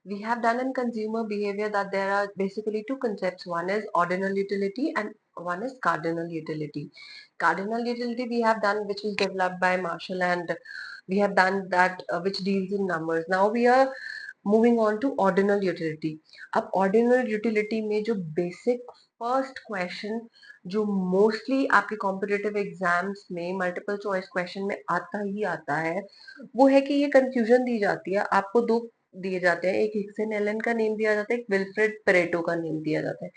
We have done in consumer behavior that there are basically two concepts. One is ordinal utility and one is cardinal utility. Cardinal utility we have done, which is developed by Marshall, and we have done that which deals in numbers. Now we are moving on to ordinal utility. अब ordinal utility में जो basic first question जो mostly आपके competitive exams में multiple choice question में आता ही आता है, वो है कि ये कंफ्यूजन दी जाती है आपको. दो दिए जाते हैं, एक हिक्सन एलन का नेम दिया जाता है, एक विल्फ्रेड पेरेटो का नेम दिया जाता है.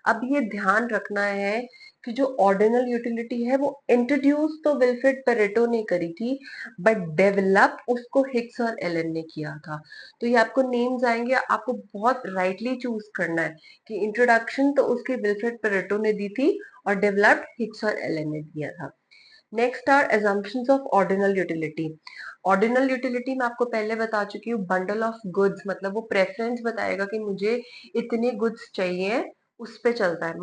अब ये ध्यान रखना है कि जो ऑर्डिनल यूटिलिटी है वो इंट्रोड्यूस तो विल्फ्रेड पेरेटो ने करी थी, बट डेवलप उसको हिक्स और एलन ने किया था. तो ये आपको नेम्स आएंगे, आपको बहुत राइटली चूज करना है कि इंट्रोडक्शन तो उसके विल्फ्रेड पेरेटो ने दी थी और डेवलप्ड हिक्स और एलन ने दिया था. Next are assumptions of ordinal utility. Ordinal utility मैं आपको पहले बता चुकी हूँ. बंडल ऑफ गुड्स मतलब वो प्रेफरेंस बताएगा कि मुझे इतने गुड्स चाहिए, उस पे चलता है.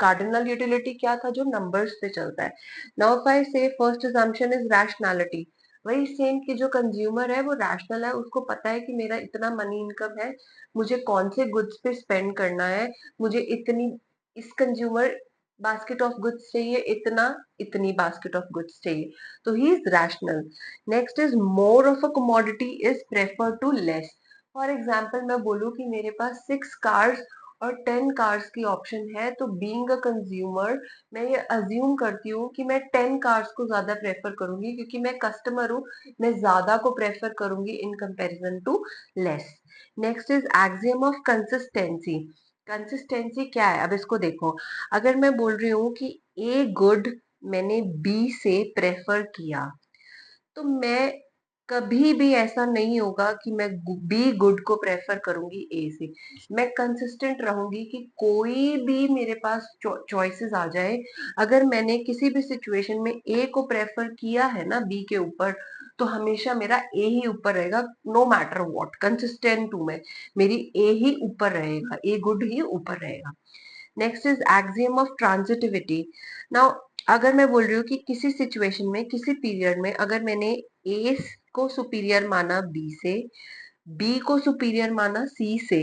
कार्डिनल यूटिलिटी क्या था, जो नंबर्स पे चलता है. नाउ इफ आई से फर्स्ट assumption इज रैशनैलिटी. वही सेम कि जो कंज्यूमर है वो रैशनल है, उसको पता है कि मेरा इतना मनी इनकम है, मुझे कौन से गुड्स पे स्पेंड करना है, मुझे इतनी इस कंज्यूमर बास्केट ऑफ गुड्स चाहिए, इतना इतनी बास्केट ऑफ गुड्स चाहिए, तो he is rational. Next is more of a commodity is prefer to less. For example मैं बोलूँ कि मेरे पास 6 कार्स और 10 कार्स की ऑप्शन है, तो बीइंग अ कंज्यूमर मैं ये अज्यूम करती हूँ कि मैं 10 कार्स को ज्यादा प्रेफर करूंगी, क्योंकि मैं कस्टमर हूँ, मैं ज्यादा को प्रेफर करूंगी in comparison to less. Next is axiom of consistency. Consistency क्या है, अब इसको देखो. अगर मैं बोल रही हूँ कि ए गुड मैंने बी से प्रेफर किया, तो मैं कभी भी ऐसा नहीं होगा कि मैं बी गुड को प्रेफर करूंगी ए से. मैं कंसिस्टेंट रहूंगी कि कोई भी मेरे पास चॉइसेस आ जाए, अगर मैंने किसी भी सिचुएशन में ए को प्रेफर किया है ना बी के ऊपर, तो हमेशा मेरा ए ही ऊपर रहेगा. नो मैटर व्हाट, कंसिस्टेंट हूं मैं, मेरी ए ही ऊपर रहेगा, ए गुड ही ऊपर रहेगा. Next is axiom of transitivity. Now अगर मैं बोल रही हूँ कि किसी सिचुएशन में किसी पीरियड में अगर मैंने ए को सुपीरियर माना बी से, बी को सुपीरियर माना सी से,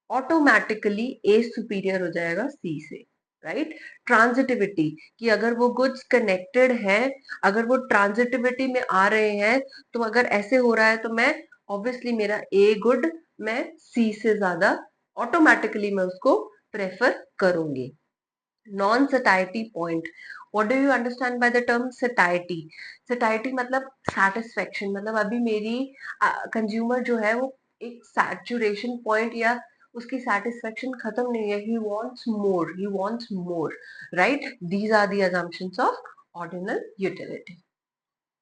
ऑटोमेटिकली ए सुपीरियर हो जाएगा सी से. राइट. ट्रांजिटिविटी कि अगर वो गुड्स कनेक्टेड है, अगर वो ट्रांजिटिविटी में आ रहे हैं, तो अगर ऐसे हो रहा है तो मैं ऑब्वियसली मेरा ए गुड मैं सी से ज्यादा ऑटोमेटिकली मैं उसको प्रेफर करूंगी. Non satiety point. What do you understand by the term satiety? Satiety मतलब सेटिस्फेक्शन. मतलब अभी मेरी कंज्यूमर जो है वो एक सैचुरेशन पॉइंट या उसकी सेटिस्फेक्शन खत्म नहीं है. He wants more, he wants more. Right. These are the assumptions of ordinal utility.